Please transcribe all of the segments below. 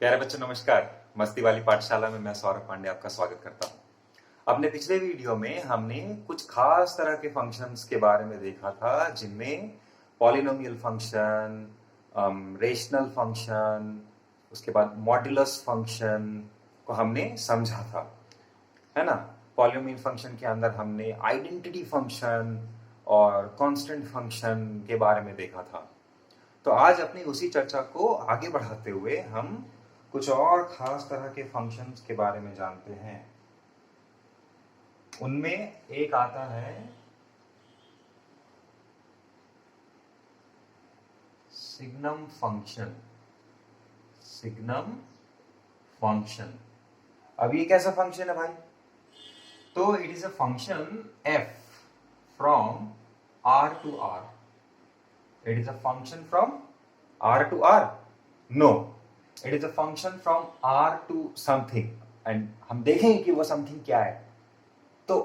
प्यारे बच्चों नमस्कार। मस्ती वाली पाठशाला में मैं सौरभ पांडे आपका स्वागत करता हूँ। अपने पिछले वीडियो में हमने कुछ खास तरह के फंक्शंस के बारे में देखा था जिनमें पॉलिनोमियल फंक्शन, रेशनल फंक्शन, उसके बाद मॉड्यूलस फंक्शन को हमने समझा था, है ना। पॉलिनोमियल फंक्शन के अंदर हमने आइडेंटिटी फंक्शन और कांस्टेंट फंक्शन के बारे में देखा था। तो आज अपनी उसी चर्चा को आगे बढ़ाते हुए हम कुछ और खास तरह के फंक्शंस के बारे में जानते हैं। उनमें एक आता है सिग्नम फंक्शन। सिग्नम फंक्शन, अब ये कैसा फंक्शन है भाई? तो it is a function f from r to r. It is a function from r to r? No, it is a function from r to something. And हम देखेंगे कि वो something क्या है। तो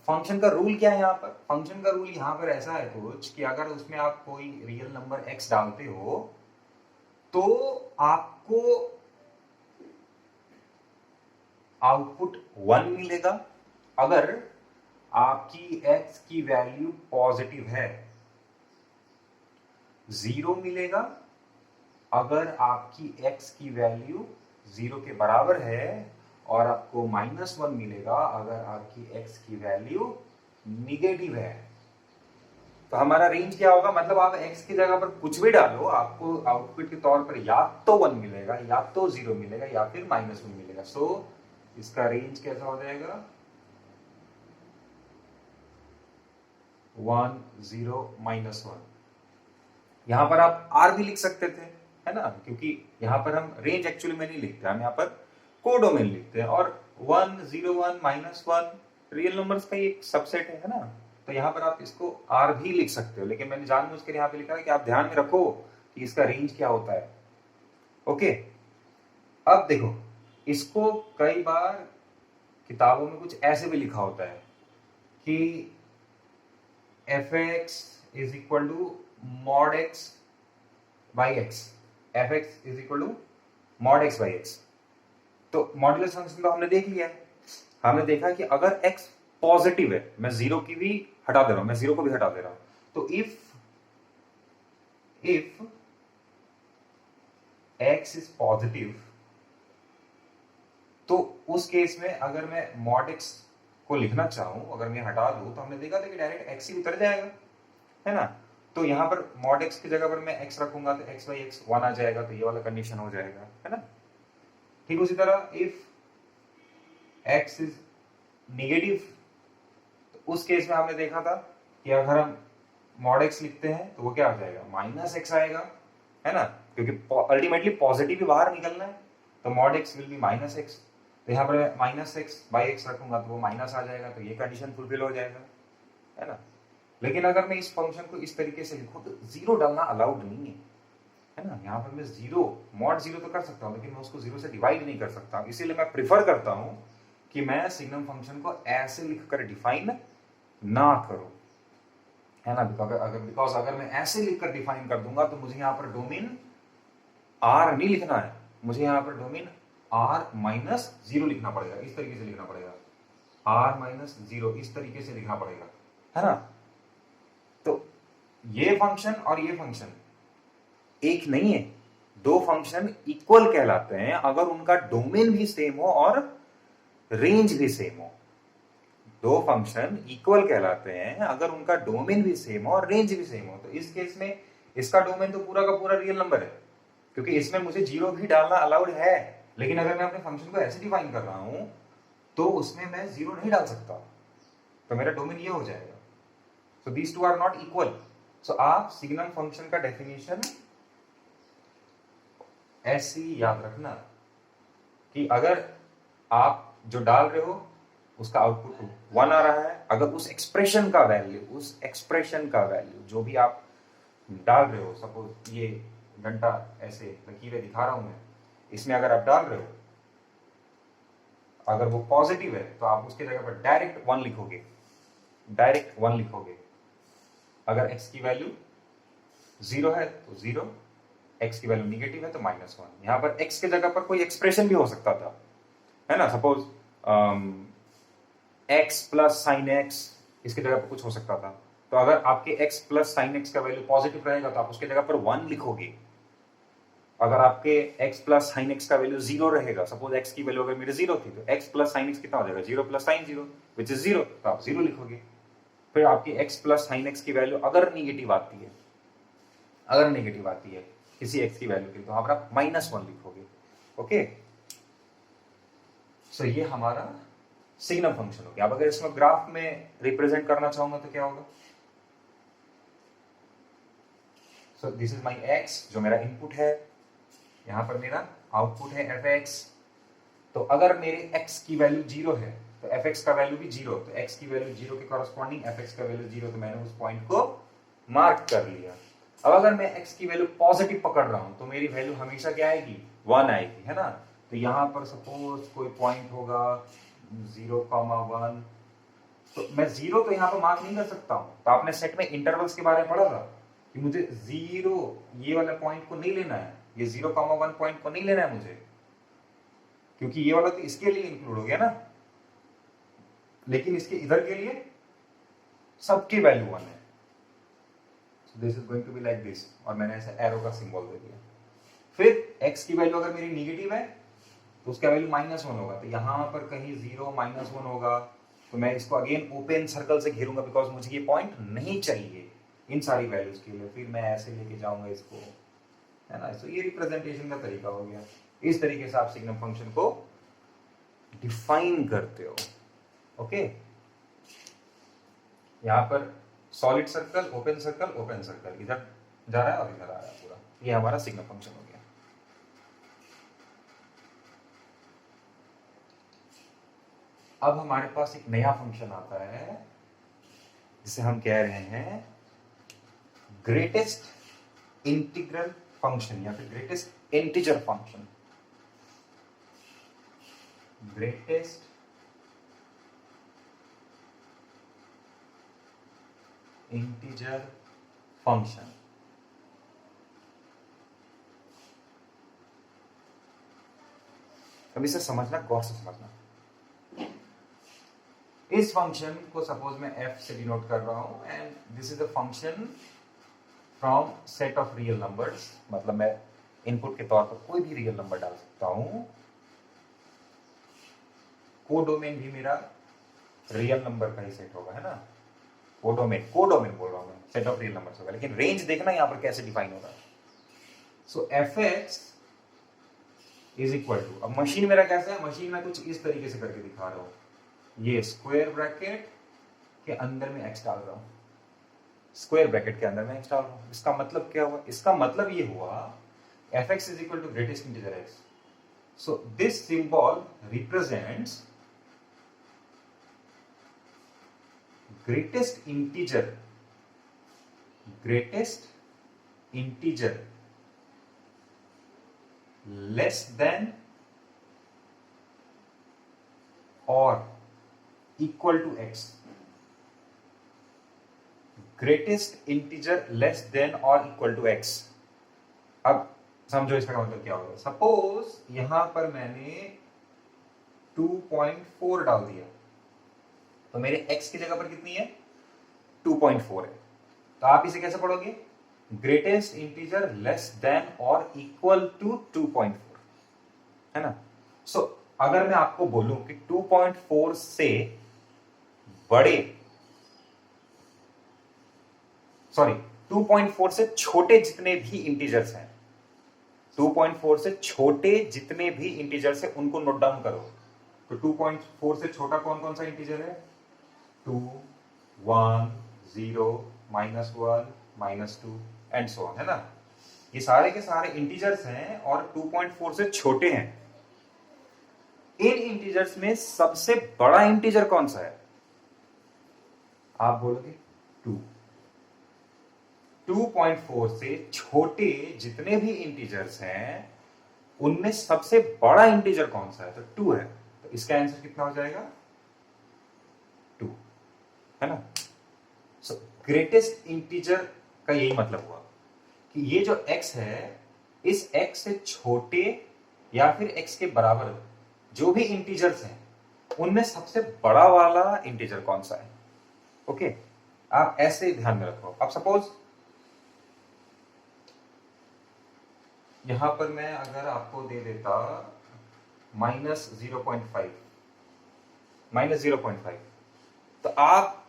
फंक्शन का रूल क्या है यहाँ पर? फंक्शन का रूल यहाँ पर ऐसा है कुछ कि अगर उसमें आप कोई रियल नंबर x डालते हो तो आपको आउटपुट 1 मिलेगा अगर आपकी x की वैल्यू पॉजिटिव है, 0 मिलेगा अगर आपकी x की वैल्यू 0 के बराबर है, और आपको -1 मिलेगा अगर आपकी x की वैल्यू निगेटिव है। तो हमारा रेंज क्या होगा? मतलब आप x की जगह पर कुछ भी डालो, आपको आउटपुट के तौर पर या तो 1 मिलेगा, या तो 0 मिलेगा, या फिर -1 मिलेगा। सो इसका रेंज कैसा हो जाएगा? 1 0 -1। यहां पर आप r भी लिख सकते थे, है ना, क्योंकि यहां पर हम रेंज एक्चुअली में नहीं लिखते, हम यहां पर कोडोमेन लिखते हैं। और 1 0 1 -1 रियल नंबर्स का एक सबसेट है ना। तो यहां पर आप इसको r भी लिख सकते हो, लेकिन मैंने जानबूझकर यहां पे लिखा है कि आप ध्यान में रखो कि इसका रेंज क्या होता है। ओके, अब देखो, इसको कई बार किताबों में कुछ ऐसे भी लिखा होता है कि f(x) is equal to mod x by x। f(x) is equal to mod x by x। तो मॉड्यूलस फंक्शन तो हमने देख लिया है। हमने देखा कि अगर x पॉजिटिव है, मैं 0 की भी हटा दे रहा हूं, मैं 0 को भी हटा दे रहा हूं, तो इफ x इज पॉजिटिव, तो उस केस में अगर मैं mod x को लिखना चाहूं, अगर मैं हटा दूं, तो हमने देखा था कि डायरेक्ट x ही उतर जाएगा, है ना। तो यहां पर mod x की जगह पर मैं x रखूंगा तो x by x 1 आ जाएगा, तो ये वाला कंडीशन हो जाएगा, है ना। ठीक उसी तरह इफ x इज नेगेटिव, तो उस केस में हमने देखा था कि अगर हम mod x लिखते हैं तो वो क्या आ जाएगा? -x आएगा, है ना, क्योंकि अल्टीमेटली पॉजिटिव ही बाहर निकलना है। तो mod x will be -x। तो यहाँ पर -x by x रखूंगा तो वो माइनस आ जाएगा, तो ये कंडीशन फुलफिल हो जाएगा, है ना। लेकिन अगर मैं इस फंक्शन को इस तरीके से लिखूं तो 0 डालना अलाउड नहीं है ना। यहाँ पर मैं 0 mod 0 तो कर सकता हूँ, लेकिन मैं उसको 0 से डिवाइड नहीं कर सकता। इसीलिए मैं प्रिफर करता हूं कि मैं सिग्नम फंक्शन को ऐसे लिखकर डिफाइन ना करूं, है ना। बिकॉज अगर मैं ऐसे लिखकर डिफाइन कर दूंगा तो मुझे यहाँ पर डोमेन r नहीं लिखना है, मुझे यहाँ पर डोमेन r-0 लिखना पड़ेगा। इस तरीके से लिखना पड़ेगा, r-0 इस तरीके से लिखना पड़ेगा, है ना। तो ये फंक्शन और ये फंक्शन एक नहीं है, दो फंक्शन इक्वल कहलाते हैं अगर उनका डोमेन भी सेम हो और रेंज भी सेम हो। दो फंक्शन इक्वल कहलाते हैं अगर उनका डोमेन भी सेम हो और रेंज भी सेम हो। तो इस केस में इसका डोमेन तो पूरा का पूरा रियल नंबर है, क्योंकि इसमें मुझे 0 भी डालना अलाउड है। लेकिन अगर मैं अपने फंक्शन को ऐसे डिफाइन कर रहा हूं तो उसमें मैं 0 नहीं डाल सकता, तो मेरा डोमेन ये हो जाएगा। So these two are not equal. So आप सिग्नम फंक्शन का डेफिनेशन ऐसी याद रखना कि अगर आप जो डाल रहे हो उसका आउटपुट 1 आ रहा है, अगर उस एक्सप्रेशन का वैल्यू जो भी आप डाल रहे हो, सपोज ये घंटा ऐसे लकीरें दिखा रहा हूं मैं, इसमें अगर आप डाल रहे हो, अगर वो पॉजिटिव है तो आप उसकी जगह पर डायरेक्ट 1 लिखोगे, डायरेक्ट 1 लिखोगे। अगर x की वैल्यू 0 है तो 0, x की वैल्यू निगेटिव है तो -1। यहाँ पर x के जगह पर कोई एक्सप्रेशन भी हो सकता था, है ना, suppose x plus sign x, इसके जगह पर कुछ हो सकता था। तो अगर आपके x प्लस साइन x का वैल्यू पॉजिटिव रहेगा तो आप उसके जगह पर 1 लिखोगे। अगर आपके x प्लस साइन x का वैल्यू 0 रहेगा, सपोज x की वैल्यू अगर मेरे 0 थी तो x प्लस साइन x कितना हो जाएगा, 0 प्लस साइन 0 विच इज 0, तो आप 0 लिखोगे। फिर आपकी x प्लस साइन x की वैल्यू अगर निगेटिव आती है, किसी x की वैल्यू की, तो वहां पर आप -1 लिखोगे। ओके, सो ये हमारा सिग्नम फंक्शन हो गया। अब अगर इसमें ग्राफ में रिप्रेजेंट करना चाहूंगा तो क्या होगा, so this is my x जो मेरा इनपुट है, यहां पर मेरा आउटपुट है fx। तो अगर मेरे x की वैल्यू 0 है तो fx का वैल्यू भी 0, तो x की वैल्यू 0 के कॉरस्पॉन्डिंग fx का वैल्यू 0, तो मैंने उस पॉइंट को मार्क कर लिया। अब अगर मैं x की वैल्यू पॉजिटिव पकड़ रहा हूं तो मेरी वैल्यू हमेशा क्या आएगी, 1 आएगी, है ना। तो यहां पर सपोज कोई पॉइंट होगा 0,1, तो मैं 0 तो यहां पर मार्क नहीं कर सकता हूं। तो आपने सेट में इंटरवल्स के बारे में पढ़ा था कि मुझे 0 ये वाला पॉइंट को नहीं लेना है, ये 0,1 पॉइंट को नहीं लेना है मुझे, क्योंकि ये वाला तो इसके लिए इंक्लूड हो गया ना, लेकिन इसके इधर के लिए सबकी वैल्यू 1 है। This is going to be like this, और मैंने ऐसे एरो का सिंबल दे दिया। फिर x की वैल्यू अगर मेरी निगेटिव है तो उसका वैल्यू -1 होगा, तो यहां पर कहीं 0 -1 होगा, तो मैं इसको अगेन ओपन सर्कल से घेरूंगा, बिकॉज मुझे ये पॉइंट नहीं चाहिए इन सारी वैल्यूज के लिए। फिर मैं ऐसे लेके जाऊंगा इसको, है ना। तो ये रिप्रेजेंटेशन का तरीका हो गया। इस तरीके से आप सिग्नम फंक्शन को डिफाइन करते हो। ओके, यहां पर सॉलिड सर्कल, ओपन सर्कल, इधर जा रहा है और इधर आ रहा है पूरा, ये हमारा सिग्नम फंक्शन हो गया। अब हमारे पास एक नया फंक्शन आता है जिसे हम कह रहे हैं ग्रेटेस्ट इंटीग्रल फंक्शन या फिर greatest integer function. Greatest integer function. अब इसे समझना, गौर से समझना। इस फंक्शन को सपोज मैं f से डिनोट कर रहा हूं, and this is a function from set of real numbers, मतलब मैं इनपुट के तौर पर कोई भी रियल नंबर डाल सकता हूं। कोडोमेन भी मेरा रियल नंबर का ही सेट होगा, है ना। कोडोमेन बोल रहा हूं मैं, सेट ऑफ रियल नंबर्स होगा, लेकिन रेंज देखना यहां पर कैसे डिफाइन होगा। सो fx इज इक्वल टू, अब मशीन मेरा कैसा है, मशीन में कुछ इस तरीके से करके दिखा रहा हूं। ये स्क्वायर ब्रैकेट के अंदर में x डाल रहा हूं, स्क्वायर ब्रैकेट के अंदर में x डाल रहा हूं। इसका मतलब क्या हुआ, इसका मतलब ये हुआ fx is equal to greatest integer x। So this symbol represents greatest integer less than or equal to x। greatest integer less than or equal to x। अब समझो इसका मतलब क्या होगा। सपोज यहां पर मैंने 2.4 डाल दिया, तो मेरे x की जगह पर कितनी है, 2.4 है। तो आप इसे कैसे पढ़ोगे, ग्रेटेस्ट इंटीजर लेस देन और इक्वल टू 2.4, है ना। सो अगर मैं आपको बोलूं कि 2.4 से बड़े, सॉरी 2.4 से छोटे जितने भी इंटीजर्स हैं, 2.4 से छोटे जितने भी इंटीजर्स हैं उनको नोट डाउन करो। तो 2.4 से छोटा कौन कौन सा इंटीजर है, 2, 1, 0, -1, -2 एंड सो ऑन, है ना। ये सारे के सारे इंटीजर्स हैं और 2.4 से छोटे हैं। इन इंटीजर्स में सबसे बड़ा इंटीजर कौन सा है, आप बोलोगे 2। 2.4 से छोटे जितने भी इंटीजर्स हैं उनमें सबसे बड़ा इंटीजर कौन सा है, तो 2 है। तो इसका आंसर कितना हो जाएगा, 2, है ना। सो ग्रेटेस्ट इंटीजर का यही मतलब हुआ कि ये जो x है इस x से छोटे या फिर x के बराबर जो भी इंटीजर्स हैं उनमें सबसे बड़ा वाला इंटीजर कौन सा है। ओके, आप ऐसे ध्यान में रखो। अब सपोज यहां पर मैं अगर आपको दे देता -0.5 तो आप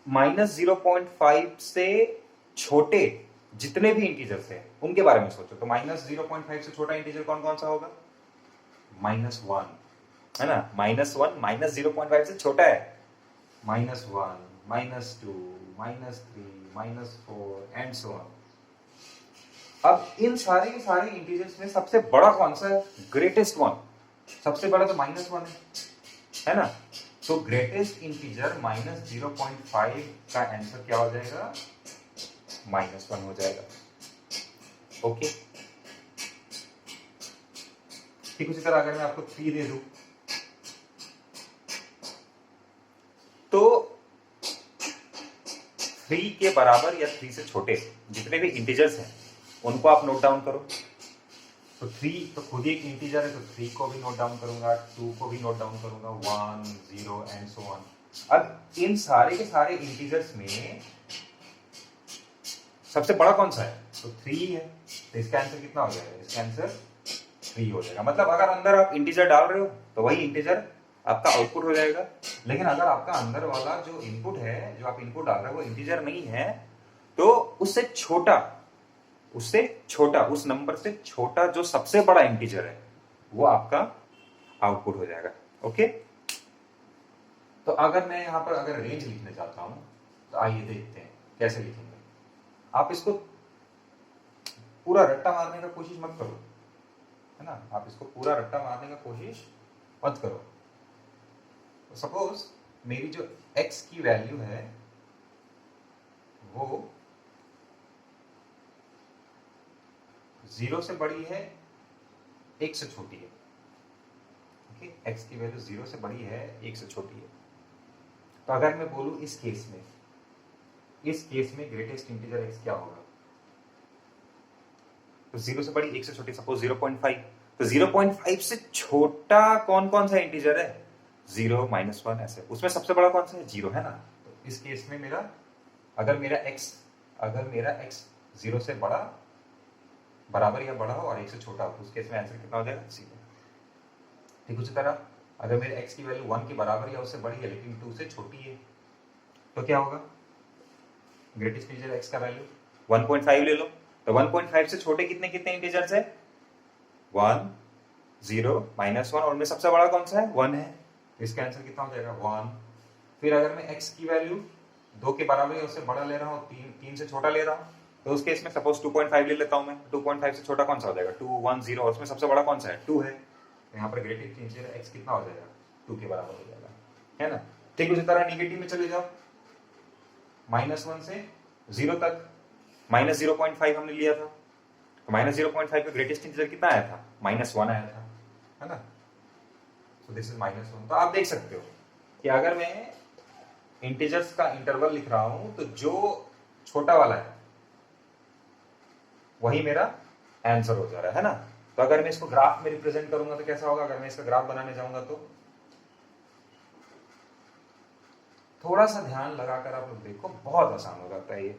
-0.5 से छोटे जितने भी इंटीजर्स हैं उनके बारे में सोचो। तो -0.5 से छोटा इंटीजर कौन कौन सा होगा? -1 है ना। -1 -0.5 से छोटा है। -1 -2 -3 -4 एंड सो ऑन। अब इन सारे के सारे इंटीजर्स में सबसे बड़ा कौन सा है? Greatest one. सबसे बड़ा तो -1 है ना। तो ग्रेटेस्ट इंटीजर -0.5 का आंसर क्या हो जाएगा? -1 हो जाएगा। ओके, ठीक उसी तरह अगर मैं आपको 3 दे दूं तो 3 के बराबर या 3 से छोटे जितने भी इंटीजर्स हैं उनको आप नोट डाउन करो। तो 3 तो खुद ही एक इंटीजर है, तो 3 को भी नोट डाउन करूंगा, 2 को भी नोट डाउन करूंगा, 1 0 एंड सो ऑन। अब इन सारे के सारे इंटीजर्स में सबसे बड़ा कौन सा है? तो 3 है। तो इसका आंसर कितना हो जाएगा? इसका आंसर 3 हो जाएगा। मतलब अगर अंदर आप इंटीजर डाल रहे हो तो वही इंटीजर आपका आउटपुट हो जाएगा। लेकिन अगर आपका अंदर वाला जो इनपुट है, जो आप इनपुट डाल रहे हो वो इंटीजर नहीं है, तो उससे छोटा उस नंबर से छोटा जो सबसे बड़ा इंटीजर है वो आपका आउटपुट हो जाएगा। ओके, तो अगर मैं यहां पर अगर रेंज लिखने चाहता हूं तो आइए देखते हैं कैसे लिखेंगे। आप इसको पूरा रट्टा मारने का कोशिश मत करो, है ना। आप इसको पूरा रट्टा मारने का कोशिश मत करो। तो सपोज मेरी जो x की वैल्यू है वो 0 से बड़ी है, 1 से छोटी है। ओके, x की वैल्यू 0 से बड़ी है, 1 से छोटी है। तो अगर मैं बोलूं इस केस में ग्रेटेस्ट इंटीजर x क्या होगा? तो 0 से बड़ी, 1 से छोटी, सपोज 0.5। तो 0.5 से छोटा कौन कौन सा इंटीजर है? 0 -1 ऐसे। उसमें सबसे बड़ा कौन सा है? 0 है ना। तो इस केस में अगर मेरा x 0 से बड़ा, बराबर या बड़ा हो और 1 से छोटा हो तो उस केस में आंसर कितना हो जाएगा? 0। ठीक उसी तरह अगर मेरे x की वैल्यू 1 के बराबर या उससे बड़ी है लेकिन 2 से छोटी है तो क्या होगा? ग्रेटेस्ट इंटीजर x का वैल्यू 1.5 ले लो। तो 1.5 से छोटे कितने कितने इंटीजर्स है? 1 0 -1 और उनमें सबसे बड़ा कौन सा है? 1 है। तो इसका आंसर कितना हो जाएगा? 1। फिर अगर मैं x की वैल्यू 2 के बराबर या उससे बड़ा ले रहा हूँ, 3 से छोटा ले रहा हूँ, तो उस केस में सपोज 2.5 ले लेता हूँ मैं। 2.5 से छोटा कौन सा हो जाएगा? 2 1 0 और उसमें सबसे बड़ा कौन सा है? 2 है। यहाँ पर ग्रेटेस्ट इंटीजर x कितना हो जाएगा? 2 के बराबर हो जाएगा, है ना। ठीक उसी तरह निगेटिव में चले जाओ, -1 से 0 तक। -0.5 हमने लिया था, तो -0.5 का ग्रेटेस्ट इंटीजर कितना आया था? -1 आया था, है ना। So this is -1। तो आप देख सकते हो कि अगर मैं इंटीजर्स का इंटरवल लिख रहा हूं तो जो छोटा वाला है वही मेरा आंसर हो जा रहा है ना। तो अगर मैं इसको ग्राफ में रिप्रेजेंट करूंगा तो कैसा होगा? अगर मैं इसका ग्राफ बनाने जाऊंगा तो थोड़ा सा ध्यान लगाकर आप लोग देखो, बहुत आसान हो जाता है ये।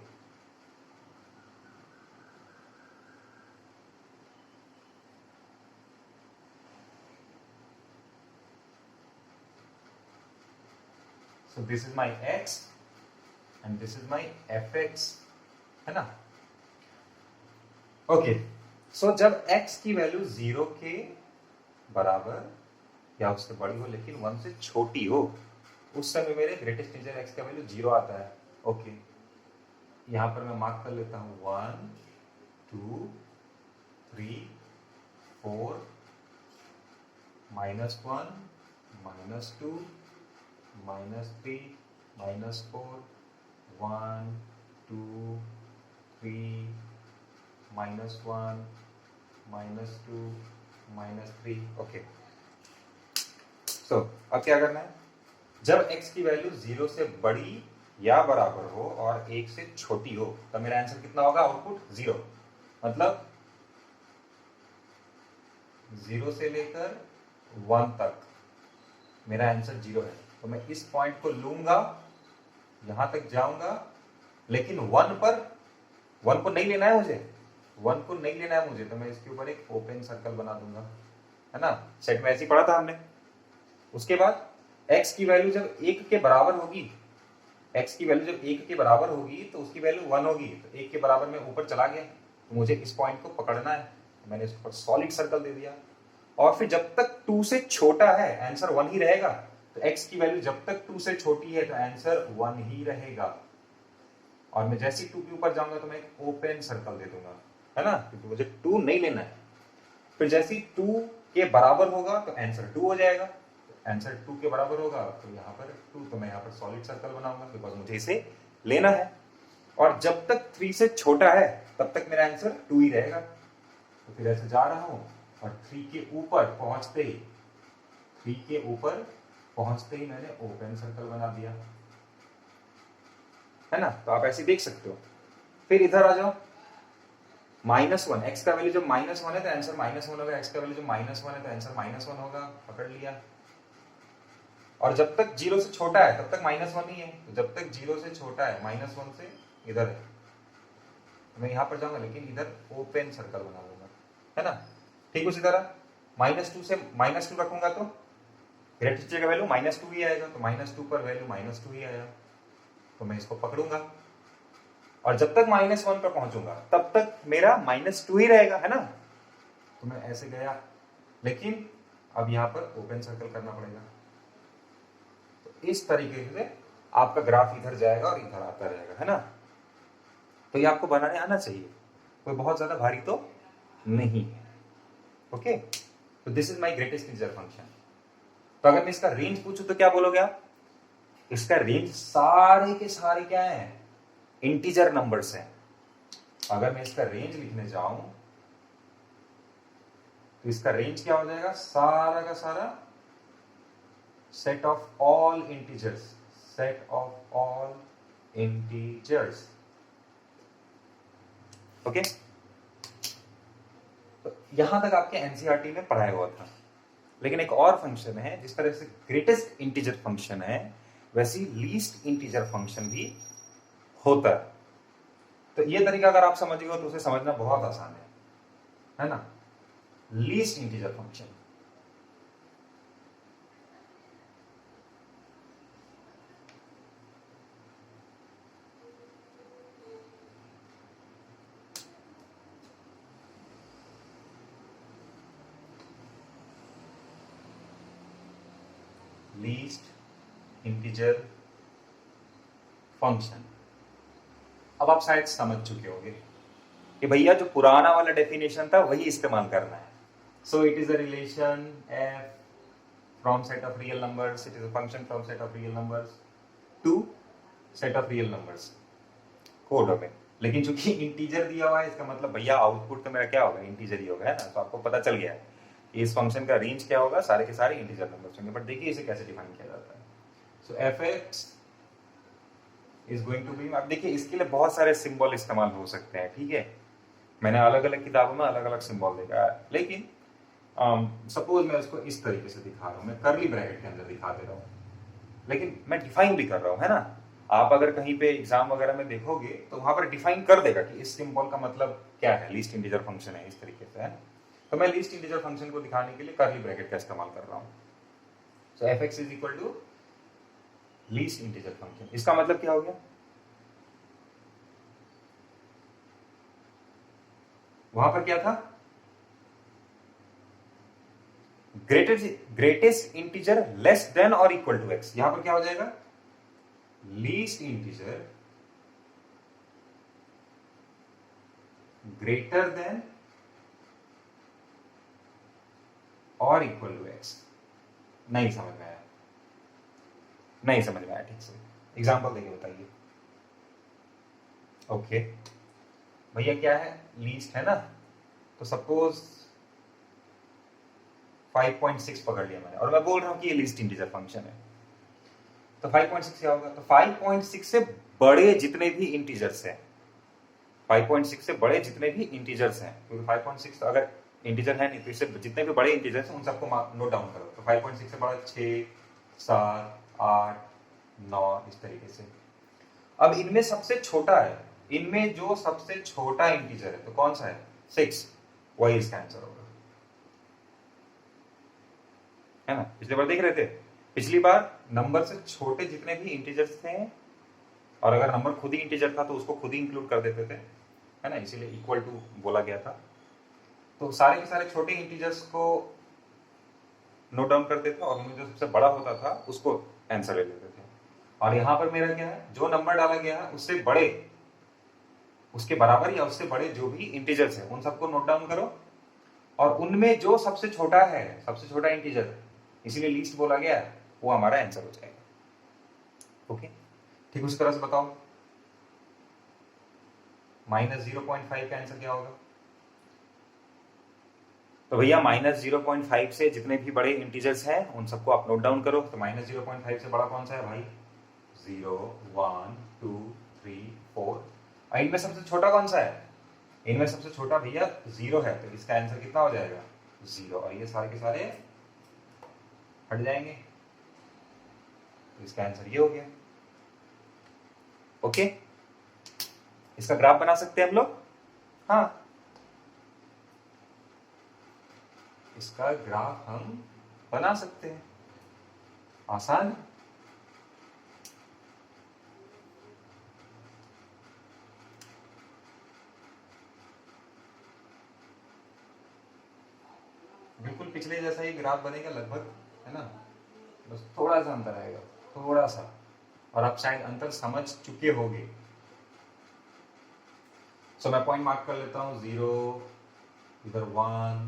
So this is my x and this is my fx, है ना। ओके, सो जब x की वैल्यू 0 के बराबर या उससे बड़ी हो लेकिन 1 से छोटी हो उस समय मेरे ग्रेटेस्ट इंटीजर x का वैल्यू 0 आता है। ओके, यहां पर मैं मार्क कर लेता हूं 1 2 3 4 -1 -2 -3 -4 1 2 3 -1 -2 -3। ओके, सो अब क्या करना है? जब x की वैल्यू 0 से बड़ी या बराबर हो और 1 से छोटी हो तो मेरा आंसर कितना होगा? आउटपुट 0। मतलब 0 से लेकर 1 तक मेरा आंसर 0 है, तो मैं इस पॉइंट को लूंगा, यहां तक जाऊंगा, लेकिन 1 को नहीं लेना है मुझे, 1 को नहीं लेना है मुझे, तो मैं इसके ऊपर एक ओपन सर्कल बना दूंगा, है ना। सेट में ऐसे ही पढ़ा था हमने। उसके बाद x की वैल्यू जब 1 के बराबर होगी, x की वैल्यू जब 1 के बराबर होगी तो उसकी वैल्यू 1 होगी, तो 1 के बराबर में ऊपर चला गया, तो मुझे इस पॉइंट को पकड़ना है, तो मैंने इसके ऊपर सॉलिड सर्कल दे दिया। और फिर जब तक 2 से छोटा है आंसर 1 ही रहेगा, तो x की वैल्यू जब तक 2 से छोटी है तो आंसर 1 ही रहेगा। और मैं जैसे ही 2 के ऊपर जाऊंगा तो मैं एक ओपन सर्कल दे दूंगा, है ना, क्योंकि मुझे 2 नहीं लेना है। फिर जैसे ही 2 के बराबर होगा तो आंसर 2 हो जाएगा, आंसर 2 के बराबर होगा तो यहाँ पर 2, तो मैं यहाँ पर सॉलिड सर्कल बनाऊंगा बिकॉज मुझे इसे लेना है। और जब तक 3 से छोटा है तब तक मेरा आंसर 2 ही रहेगा। तो फिर ऐसे जा रहा हूं और 3 के ऊपर पहुंचते ही मैंने ओपन सर्कल बना दिया, है ना। तो आप ऐसे देख सकते हो। फिर इधर आ जाओ, -1, x का वैल्यू जब -1 है तो आंसर -1 होगा, x का वैल्यू जब -1 है तो आंसर -1 होगा, पकड़ लिया। और जब तक 0 से छोटा है तब तक -1 ही है, तो जब तक 0 से छोटा है -1 से इधर है, तो मैं यहां पर जाऊंगा लेकिन इधर ओपन सर्कल बना लूंगा, है ना। ठीक उसी तरह -2 से -2 रखूंगा तो ग्रेटेस्ट का वैल्यू -2 ही आएगा, तो -2 पर वैल्यू -2 ही आया, तो मैं इसको पकड़ूंगा। और जब तक -1 पर पहुंचूंगा तब तक मेरा -2 ही रहेगा, है ना। तो मैं ऐसे गया, लेकिन अब यहां पर ओपन सर्कल करना पड़ेगा। तो इस तरीके से आपका ग्राफ इधर जाएगा और इधर आता रहेगा, है ना। तो ये आपको बनाने आना चाहिए, कोई बहुत ज्यादा भारी तो नहीं है। ओके, तो this is my greatest integer function. तो अगर मैं इसका रेंज पूछूं तो क्या बोलोगे आप? इसका रेंज सारे के सारे क्या है? इंटीजर नंबर्स हैं। अगर मैं इसका रेंज लिखने जाऊं तो इसका रेंज क्या हो जाएगा? सारा का सारा set of all integers, set of all integers. Okay, तो यहां तक आपके एनसीईआरटी में पढ़ाया हुआ था। लेकिन एक और फंक्शन है, जिस तरह से ग्रेटेस्ट इंटीजर फंक्शन है वैसी लीस्ट इंटीजर फंक्शन भी होता है। तो ये तरीका अगर आप समझ गए हो तो उसे समझना बहुत आसान है ना। Least integer function, least integer function. अब आप शायद समझ चुके होंगे कि भैया जो पुराना वाला डेफिनेशन था वही इस्तेमाल करना है। So it is a relation F from set of real numbers, it is a function from set of real numbers to set of real numbers code में। लेकिन चूंकि इंटीजर दिया हुआ है, इसका मतलब भैया आउटपुट तो मेरा क्या होगा? इंटीजर ही होगा, है ना। तो आपको पता चल गया है कि इस फंक्शन का रेंज क्या होगा, सारे के सारे इंटीजर नंबर्स होंगे। बट देखिए इसे कैसे डिफाइन किया जाता है। So f x is going to be, अब देखिए इसके लिए बहुत सारे सिंबल इस्तेमाल हो सकते हैं, ठीक है। मैंने अलग अलग किताबों में अलग अलग सिंबल देखा है, लेकिन सपोज मैं उसको इस तरीके से दिखा रहा हूँ, मैं कर्ली ब्रैकेट के अंदर दिखा दे रहा हूँ, लेकिन मैं डिफाइन भी कर रहा हूँ, है ना। आप अगर कहीं पे एग्जाम वगैरह में देखोगे तो वहां पर डिफाइन कर देगा कि इस सिंबल का मतलब क्या है, लीस्ट इंटीजर फंक्शन है, इस तरीके से, है। तो मैं लीस्ट इंटीजर फंक्शन को दिखाने के लिए कर्ली ब्रैकेट का इस्तेमाल कर रहा हूँ। So f x is equal to least integer function. इसका मतलब क्या हो गया? वहां पर क्या था? ग्रेटेस्ट इंटीजर लेस देन और इक्वल टू एक्स। यहां पर क्या हो जाएगा? लीस्ट इंटीजर ग्रेटर देन और इक्वल टू एक्स। नहीं समझ में आया, नहीं समझ में आया ठीक से, एग्जाम्पल देके बताइए। ओके भैया क्या है? लीस्ट है ना, तो सपोज 5.6 पकड़ लिया मैंने और मैं बोल रहा हूं कि ये लीस्ट इंटीजर फंक्शन है। तो 5.6 क्या होगा? तो 5.6 से बड़े जितने भी इंटीजर्स हैं, 5.6 से बड़े जितने भी इंटीजर्स हैं, क्योंकि 5.6 अगर इंटीजर है नहीं, तो इससे जितने भी बड़े इंटीजर्स हैं उन सबको नोट डाउन करो। तो 5.6 से बड़ा 6, 7, 8, 9 इस तरीके से। अब इनमें सबसे छोटा है, इनमें जो सबसे छोटा इंटीजर है तो कौन सा है? 6, वही इसका आंसर होगा, है ना। पिछली बार देख रहे थे, पिछली बार नंबर से छोटे जितने भी इंटीजर्स थे, और अगर नंबर खुद ही इंटीजर था तो उसको खुद ही इंक्लूड कर देते थे, है ना, इसीलिए इक्वल टू बोला गया था। तो सारे के सारे छोटे इंटीजर्स को नोट डाउन करते थे और उनमें जो सबसे बड़ा होता था उसको आंसर ले लेते थे। और यहां पर मेरा क्या है, जो नंबर डाला गया है उससे बड़े, उसके बराबर या उससे बड़े जो भी इंटीजर्स है उन सबको नोट डाउन करो, और उनमें जो सबसे छोटा है, सबसे छोटा इंटीजर, इसीलिए लीस्ट बोला गया है, वो हमारा आंसर हो जाएगा। ओके, ठीक उस तरह से बताओ -0.5 का आंसर क्या होगा? तो भैया -0.5 से जितने भी बड़े इंटीजर्स हैं उन सबको आप नोट डाउन करो। तो -0.5 से बड़ा कौन सा है भाई? 0, 1, 2, 3, 4। और इनमें सबसे छोटा कौन सा है? इनमें सबसे छोटा भैया 0 है, तो इसका आंसर कितना हो जाएगा? 0। और ये सारे के सारे हट जाएंगे, तो इसका आंसर ये हो गया। ओके, इसका ग्राफ बना सकते हैं हम लोग। हाँ, इसका ग्राफ हम बना सकते हैं, आसान है। बिल्कुल पिछले जैसा ही ग्राफ बनेगा लगभग, है ना, बस थोड़ा सा अंतर आएगा, थोड़ा सा, और आप शायद अंतर समझ चुके होंगे। सो मैं पॉइंट मार्क कर लेता हूं, 0, इधर 1,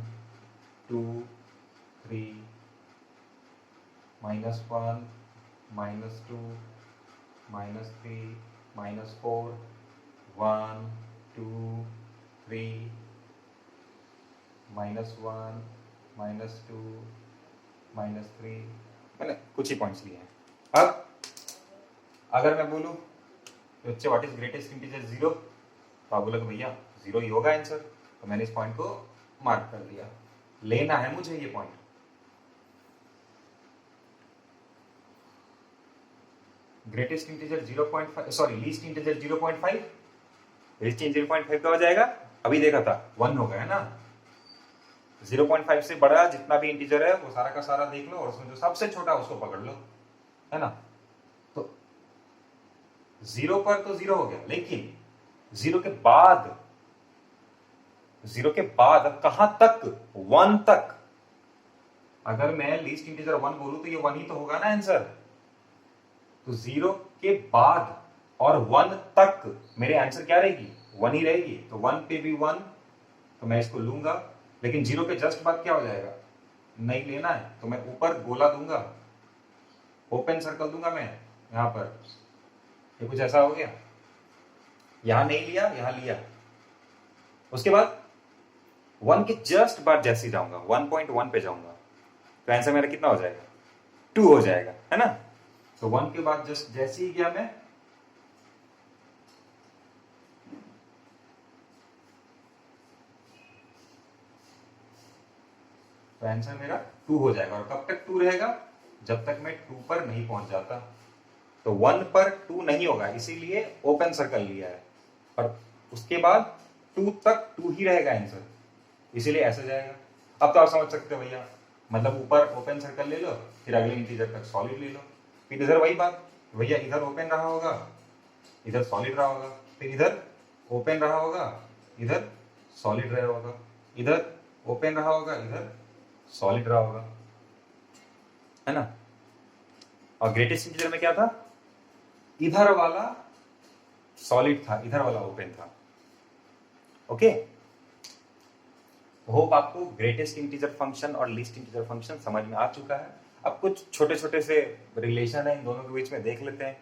2, 3, -1, -2, -3, -4, 1, 2, 3, -1, -2, -3, मैंने कुछ ही पॉइंट्स लिए हैं। अब अगर मैं बोलूं बच्चे व्हाट इज ग्रेटेस्ट इंटीजर? 0, तो आप बोलोगे भैया 0 ही होगा आंसर, तो मैंने इस पॉइंट को मार्क कर दिया। लेना है मुझे ये point. Greatest integer 0.5, sorry least integer 0.5, least integer 0.5 का हो जाएगा, अभी देखा था 1 होगा, है ना। 0.5 से बड़ा जितना भी इंटीजर है वो सारा का सारा देख लो, और उसमें जो सबसे छोटा उसको पकड़ लो, है ना। तो 0 पर तो 0 हो गया, लेकिन 0 के बाद, 0 के बाद कहां तक? 1 तक। अगर मैं लीस्ट इंटीजर 1 बोलूं तो ये 1 ही तो होगा ना आंसर। तो 0 के बाद और 1 तक मेरे आंसर क्या रहेगी? 1 ही रहेगी। तो 1 पे भी 1, तो मैं इसको लूंगा, लेकिन 0 के जस्ट बाद क्या हो जाएगा? नहीं लेना है, तो मैं ऊपर गोला दूंगा, ओपन सर्कल दूंगा मैं यहां पर, ये कुछ ऐसा हो गया, यहां नहीं लिया, यहां लिया। उसके बाद 1 के जस्ट बाद जैसे ही जाऊंगा 1.1 पे जाऊंगा, तो आंसर मेरा कितना हो जाएगा? 2 हो जाएगा, है ना। तो 1 के बाद जस्ट जैसे ही गया मैं, तो आंसर मेरा 2 हो जाएगा। और कब तक 2 रहेगा? जब तक मैं 2 पर नहीं पहुंच जाता। तो 1 पर 2 नहीं होगा, इसीलिए ओपन सर्कल लिया है, और उसके बाद 2 तक 2 ही रहेगा आंसर, इसीलिए ऐसा जाएगा। अब तो आप समझ सकते हो भैया, मतलब ऊपर ओपन सर्कल ले लो, फिर अगले इंटीजर तक सॉलिड ले लो, फिर इधर वही बात, भैया इधर ओपन रहा होगा, इधर सॉलिड रहा होगा, फिर इधर ओपन रहा होगा, इधर सॉलिड रहा होगा, इधर ओपन रहा होगा, इधर सॉलिड रहा होगा, है ना। और ग्रेटेस्ट इंटीजर में क्या था? इधर वाला सॉलिड था, इधर वाला ओपन था। ओके, होप आपको ग्रेटेस्ट इंटीजर फंक्शन और लीस्ट इंटीजर फंक्शन समझ में आ चुका है। अब कुछ छोटे छोटे से रिलेशन है इन दोनों के बीच में, देख लेते हैं।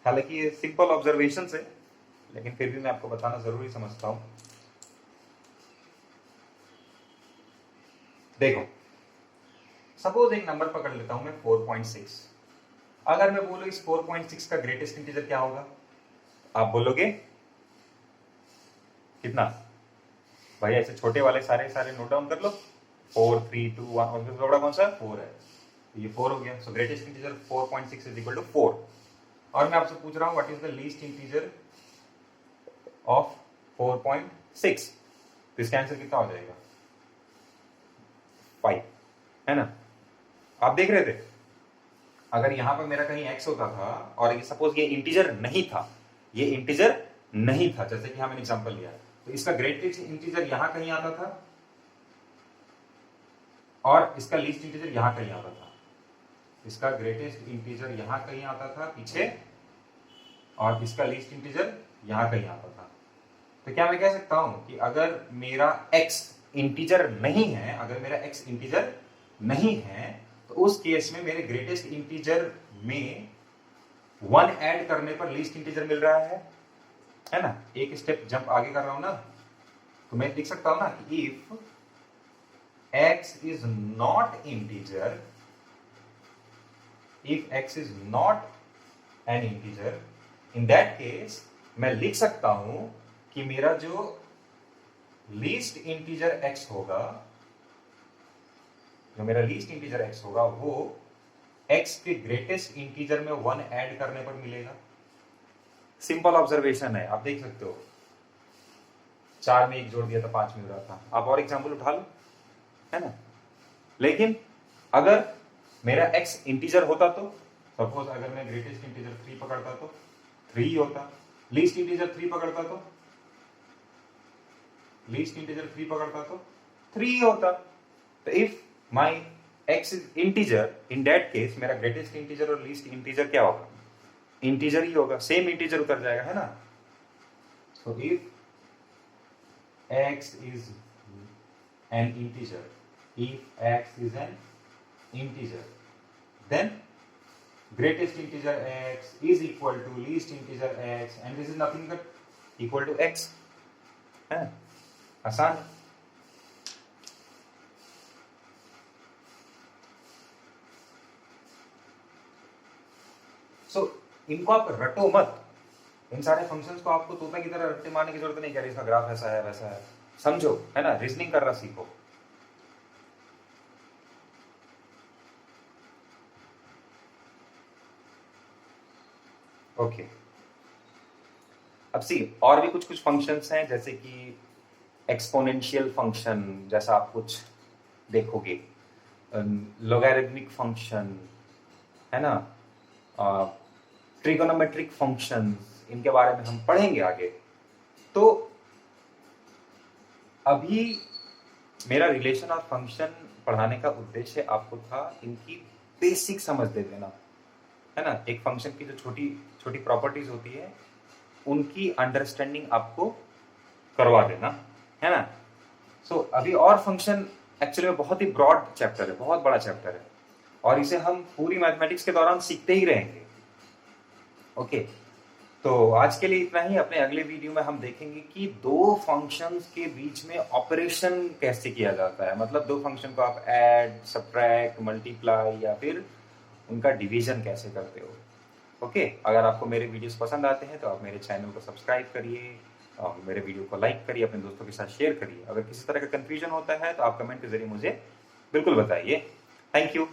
हालांकि ये सिंपल ऑब्जर्वेशन है, लेकिन फिर भी मैं आपको बताना जरूरी समझता हूं। देखो, सपोज एक नंबर पकड़ लेता हूं मैं 4.6, अगर मैं बोलूं इस 4.6 का ग्रेटेस्ट इंटीजर क्या होगा, आप बोलोगे कितना? भाई ऐसे छोटे वाले सारे सारे नोट डाउन कर लो, 4 3 2 1, और सबसे बड़ा कौन सा? 4 है, ये 4 हो गया। So greatest integer 4.6 is equal to 4। और मैं आपसे पूछ रहा हूं what is the least integer of 4.6, तो इसका आंसर कितना हो जाएगा? 5, है ना? आप देख रहे थे अगर यहां पर मेरा कहीं x होता था और ये सपोज ये इंटीजर नहीं था, ये इंटीजर नहीं था, जैसे कि हमने एग्जांपल लिया, तो इसका ग्रेटेस्ट इंटीजर यहां कहीं आता था और इसका लीस्ट इंटीजर यहां कहीं आता था। इसका ग्रेटेस्ट इंटीजर यहां कहीं आता था पीछे, और इसका लीस्ट इंटीजर यहां कहीं आता था। तो क्या मैं कह सकता हूं कि अगर मेरा x इंटीजर नहीं है, अगर मेरा x इंटीजर नहीं है, तो उस केस में मेरे ग्रेटेस्ट इंटीजर में 1 ऐड करने पर लीस्ट इंटीजर मिल रहा है ना? एक स्टेप जंप आगे कर रहा हूं ना, तो मैं लिख सकता हूं ना कि if x is not integer, if x is not an integer, in that case मैं लिख सकता हूं कि मेरा जो लीस्ट इंटीजर x होगा, जो मेरा लीस्ट इंटीजर x होगा, वो x के ग्रेटेस्ट इंटीजर में 1 ऐड करने पर मिलेगा। सिंपल ऑब्जर्वेशन है, आप देख सकते हो। 4 में 1 जोड़ दिया था 5 मिल रहा था। आप और एग्जाम्पल उठा लो, है ना? लेकिन अगर मेरा x इंटीजर होता, तो सपोज अगर मैं ग्रेटेस्ट इंटीजर 3 पकड़ता तो 3 होता, लीस्ट इंटीजर 3 पकड़ता तो लीस्ट इंटीजर 3 पकड़ता तो 3 होता। तो if my x is integer, in that case मेरा ग्रेटेस्ट इंटीजर और लीस्ट इंटीजर क्या होगा? इंटीजर ही होगा, सेम इंटीजर उतर जाएगा, है ना? So if x is an integer, if x is an integer, then greatest integer x is equal to least integer x, and this is nothing but equal to x, है? आसान है। सो इनको आप रटो मत, इन सारे फंक्शंस को आपको तोता की तरह रट्टे मारने की जरूरत नहीं है, इसका ग्राफ ऐसा है वैसा है, समझो, है ना? रीजनिंग करना सीखो। ओके, अब सी और भी कुछ कुछ फंक्शंस हैं, जैसे कि एक्सपोनेंशियल फंक्शन, जैसा आप कुछ देखोगे, लोगैरिथमिक फंक्शन, है ना? ट्रिगोनोमेट्रिक फंक्शन, इनके बारे में हम पढ़ेंगे आगे। तो अभी मेरा रिलेशन और फंक्शन पढ़ाने का उद्देश्य आपको था इनकी बेसिक समझ दे देना, है ना? एक फंक्शन की जो छोटी छोटी प्रॉपर्टीज होती है, उनकी अंडरस्टैंडिंग आपको करवा देना, है ना? सो अभी और फंक्शन एक्चुअली में बहुत ही ब्रॉड चैप्टर है, बहुत बड़ा चैप्टर है, और इसे हम पूरी मैथमेटिक्स के दौरान सीखते ही रहेंगे। ओके, तो आज के लिए इतना ही। अपने अगले वीडियो में हम देखेंगे कि दो फंक्शंस के बीच में ऑपरेशन कैसे किया जाता है, मतलब दो फंक्शन को आप ऐड, सब्ट्रैक्ट, मल्टीप्लाई या फिर उनका डिवीजन कैसे करते हो। ओके, अगर आपको मेरे वीडियोस पसंद आते हैं तो आप मेरे चैनल को सब्सक्राइब करिए और मेरे वीडियो को लाइक करिए, अपने दोस्तों के साथ शेयर करिए। अगर किसी तरह का कंफ्यूजन होता है तो आप कमेंट के जरिए मुझे बिल्कुल बताइए। Thank you.